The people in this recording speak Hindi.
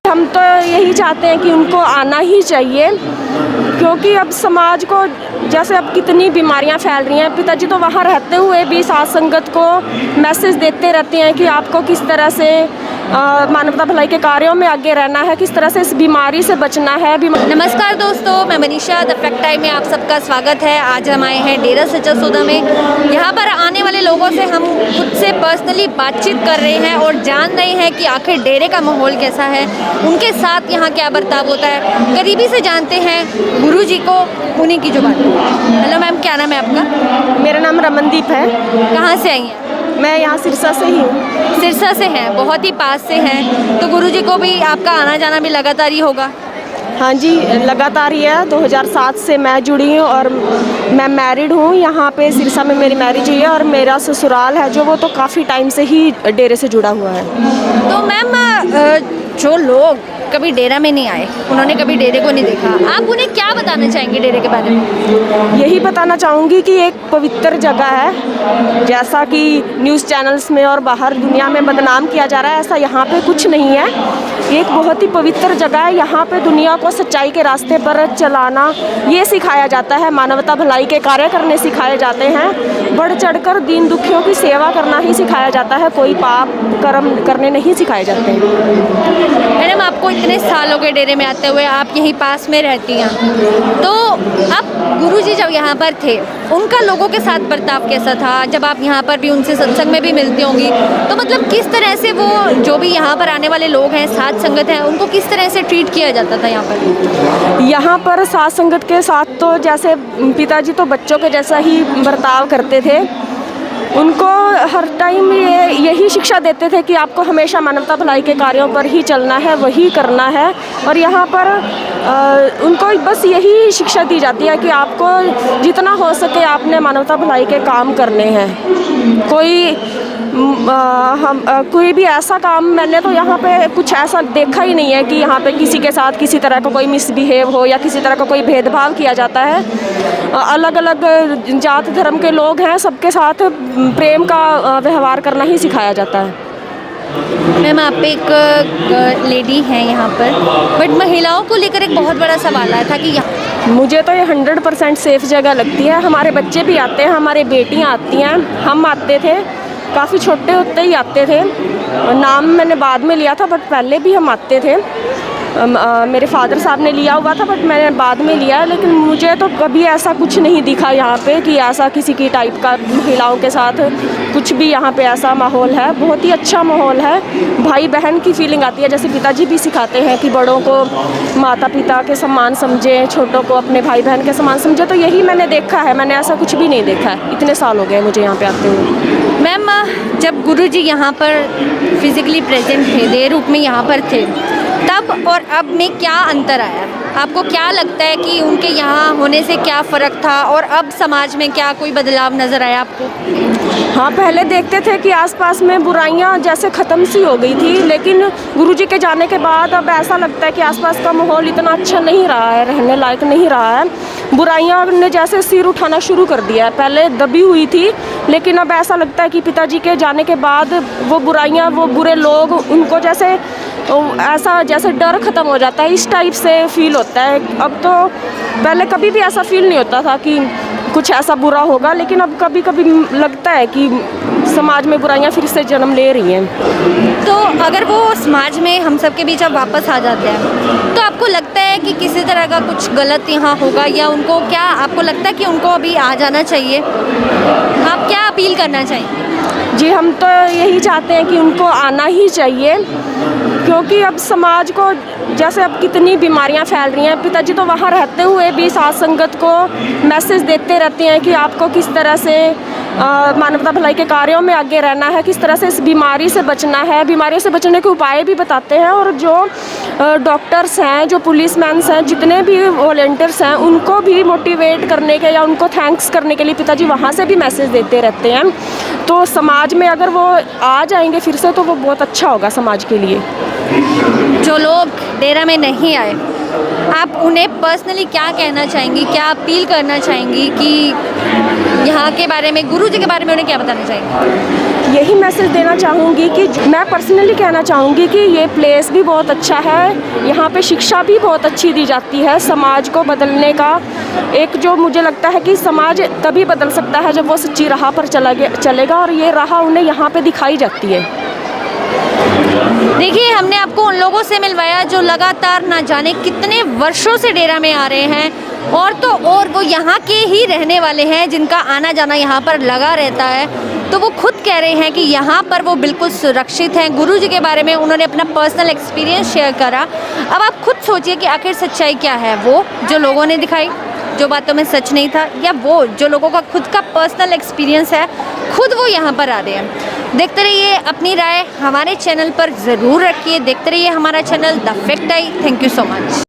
हम तो यही चाहते हैं कि उनको आना ही चाहिए, क्योंकि अब समाज को जैसे अब कितनी बीमारियां फैल रही हैं। पिताजी तो वहाँ रहते हुए भी साथ संगत को मैसेज देते रहते हैं कि आपको किस तरह से मानवता भलाई के कार्यों में आगे रहना है, किस तरह से इस बीमारी से बचना है। नमस्कार दोस्तों, मैं मनीषा द फैक्ट टाइम में आप सबका स्वागत है। आज हम आए हैं डेरा सच्चा सौदा में। यहाँ पर आने वाले लोगों से हम खुद से पर्सनली बातचीत कर रहे हैं और जान रहे हैं कि आखिर डेरे का माहौल कैसा है, उनके साथ यहाँ क्या बर्ताव होता है। करीबी से जानते हैं गुरुजी को, उन्हीं की जुबान। हेलो मैम, क्या नाम है आपका? मेरा नाम रमनदीप है। कहाँ से आई हैं? मैं यहाँ सिरसा से ही हूँ। सिरसा से हैं, बहुत ही पास से हैं, तो गुरुजी को भी आपका आना जाना भी लगातार ही होगा? हाँ जी, लगातार ही है। 2007 से मैं जुड़ी हूँ और मैं मैरिड हूँ। यहाँ पे सिरसा में मेरी मैरिज हुई है और मेरा ससुराल है जो वो तो काफ़ी टाइम से ही डेरे से जुड़ा हुआ है। तो मैम, जो लोग कभी डेरा में नहीं आए, उन्होंने कभी डेरे को नहीं देखा, आप उन्हें क्या बताना चाहेंगे डेरे के बारे में? यही बताना चाहूँगी कि एक पवित्र जगह है। जैसा कि न्यूज़ चैनल्स में और बाहर दुनिया में बदनाम किया जा रहा है, ऐसा यहाँ पे कुछ नहीं है। ये एक बहुत ही पवित्र जगह है। यहाँ पे दुनिया को सच्चाई के रास्ते पर चलाना ये सिखाया जाता है, मानवता भलाई के कार्य करने सिखाए जाते हैं, बढ़ चढ़कर दीन दुखियों की सेवा करना ही सिखाया जाता है, कोई पाप कर्म करने नहीं सिखाए जाते हैं। मैडम, आपको इतने सालों के डेरे में आते हुए, आप यहीं पास में रहती हैं, तो अब गुरुजी जब यहाँ पर थे, उनका लोगों के साथ बर्ताव कैसा था? जब आप यहाँ पर भी उनसे सत्संग में भी मिलती होंगी, तो मतलब किस तरह से वो जो भी यहाँ पर आने वाले लोग हैं, साथ संगत हैं, उनको किस तरह से ट्रीट किया जाता था यहाँ पर? यहाँ पर साथ संगत के साथ तो जैसे पिताजी तो बच्चों के जैसा ही बर्ताव करते थे। उनको हर टाइम यही शिक्षा देते थे कि आपको हमेशा मानवता भलाई के कार्यों पर ही चलना है, वही करना है। और यहाँ पर उनको बस यही शिक्षा दी जाती है कि आपको जितना हो सके आपने मानवता भलाई के काम करने हैं। कोई भी ऐसा काम मैंने तो यहाँ पे कुछ ऐसा देखा ही नहीं है कि यहाँ पे किसी के साथ किसी तरह का कोई मिसबिहेव हो या किसी तरह का कोई भेदभाव किया जाता है। अलग अलग जात धर्म के लोग हैं, सबके साथ प्रेम का व्यवहार करना ही सिखाया जाता है। मैम, आप एक लेडी हैं यहाँ पर, बट महिलाओं को लेकर एक बहुत बड़ा सवाल आया था कि मुझे तो ये 100% सेफ़ जगह लगती है। हमारे बच्चे भी आते हैं, हमारे बेटियाँ आती हैं, हम आते थे, काफ़ी छोटे होते ही आते थे। नाम मैंने बाद में लिया था, बट पहले भी हम आते थे। मेरे फादर साहब ने लिया हुआ था, बट मैंने बाद में लिया। लेकिन मुझे तो कभी ऐसा कुछ नहीं दिखा यहाँ पे कि ऐसा किसी की टाइप का महिलाओं के साथ कुछ भी यहाँ पे ऐसा माहौल है। बहुत ही अच्छा माहौल है, भाई बहन की फीलिंग आती है। जैसे पिताजी भी सिखाते हैं कि बड़ों को माता पिता के समान समझें, छोटों को अपने भाई बहन के समान समझें। तो यही मैंने देखा है, मैंने ऐसा कुछ भी नहीं देखा है। इतने साल हो गए मुझे यहाँ पे आते हुए। मैम, जब गुरुजी यहाँ पर फिजिकली प्रेजेंट थे, देह रूप में यहाँ पर थे, तब और अब में क्या अंतर आया? आपको क्या लगता है कि उनके यहाँ होने से क्या फ़र्क था और अब समाज में क्या कोई बदलाव नज़र आया आपको? हाँ, पहले देखते थे कि आसपास में बुराइयाँ जैसे ख़त्म सी हो गई थी, लेकिन गुरुजी के जाने के बाद अब ऐसा लगता है कि आसपास का माहौल इतना अच्छा नहीं रहा है, रहने लायक नहीं रहा है। बुराइयाँ ने जैसे सिर उठाना शुरू कर दिया है। पहले दबी हुई थी, लेकिन अब ऐसा लगता है कि पिताजी के जाने के बाद वो बुराइयाँ, वो बुरे लोग, उनको जैसे ऐसा जैसे डर ख़त्म हो जाता है, इस टाइप से फील होता है। अब तो पहले कभी भी ऐसा फील नहीं होता था कि कुछ ऐसा बुरा होगा, लेकिन अब कभी कभी लगता है कि समाज में बुराइयां फिर से जन्म ले रही हैं। तो अगर वो समाज में हम सब के बीच अब वापस आ जाते हैं, तो आपको लगता है कि किसी तरह का कुछ गलत यहाँ होगा, या उनको क्या आपको लगता है कि उनको अभी आ जाना चाहिए? आप क्या अपील करना चाहिए? जी, हम तो यही चाहते हैं कि उनको आना ही चाहिए, क्योंकि अब समाज को जैसे अब कितनी बीमारियां फैल रही हैं। पिताजी तो वहाँ रहते हुए भी साथ संगत को मैसेज देते रहते हैं कि आपको किस तरह से मानवता भलाई के कार्यों में आगे रहना है, किस तरह से इस बीमारी से बचना है। बीमारियों से बचने के उपाय भी बताते हैं। और जो डॉक्टर्स हैं, जो पुलिसमैन्स हैं, जितने भी वॉलंटियर्स हैं, उनको भी मोटिवेट करने के या उनको थैंक्स करने के लिए पिताजी वहाँ से भी मैसेज देते रहते हैं। तो समाज में अगर वो आ जाएंगे फिर से, तो वो बहुत अच्छा होगा समाज के लिए। जो लोग डेरा में नहीं आए, आप उन्हें पर्सनली क्या कहना चाहेंगी, क्या अपील करना चाहेंगी कि यहाँ के बारे में, गुरु जी के बारे में उन्हें क्या बताना चाहेंगी? यही मैसेज देना चाहूँगी कि मैं पर्सनली कहना चाहूँगी कि ये प्लेस भी बहुत अच्छा है, यहाँ पे शिक्षा भी बहुत अच्छी दी जाती है। समाज को बदलने का एक जो मुझे लगता है कि समाज तभी बदल सकता है जब वो सच्ची राह पर चलेगा, और ये राह उन्हें यहाँ पे दिखाई जाती है। देखिए, हमने आपको उन लोगों से मिलवाया जो लगातार ना जाने कितने वर्षों से डेरा में आ रहे हैं, और तो और वो यहाँ के ही रहने वाले हैं, जिनका आना जाना यहाँ पर लगा रहता है। तो वो खुद कह रहे हैं कि यहाँ पर वो बिल्कुल सुरक्षित हैं। गुरु जी के बारे में उन्होंने अपना पर्सनल एक्सपीरियंस शेयर करा। अब आप खुद सोचिए कि आखिर सच्चाई क्या है, वो जो लोगों ने दिखाई, जो बातों में सच नहीं था, या वो जो लोगों का खुद का पर्सनल एक्सपीरियंस है, खुद वो यहाँ पर आ रहे हैं। देखते रहिए, अपनी राय हमारे चैनल पर ज़रूर रखिए। देखते रहिए हमारा channel the fact I. Thank you so much.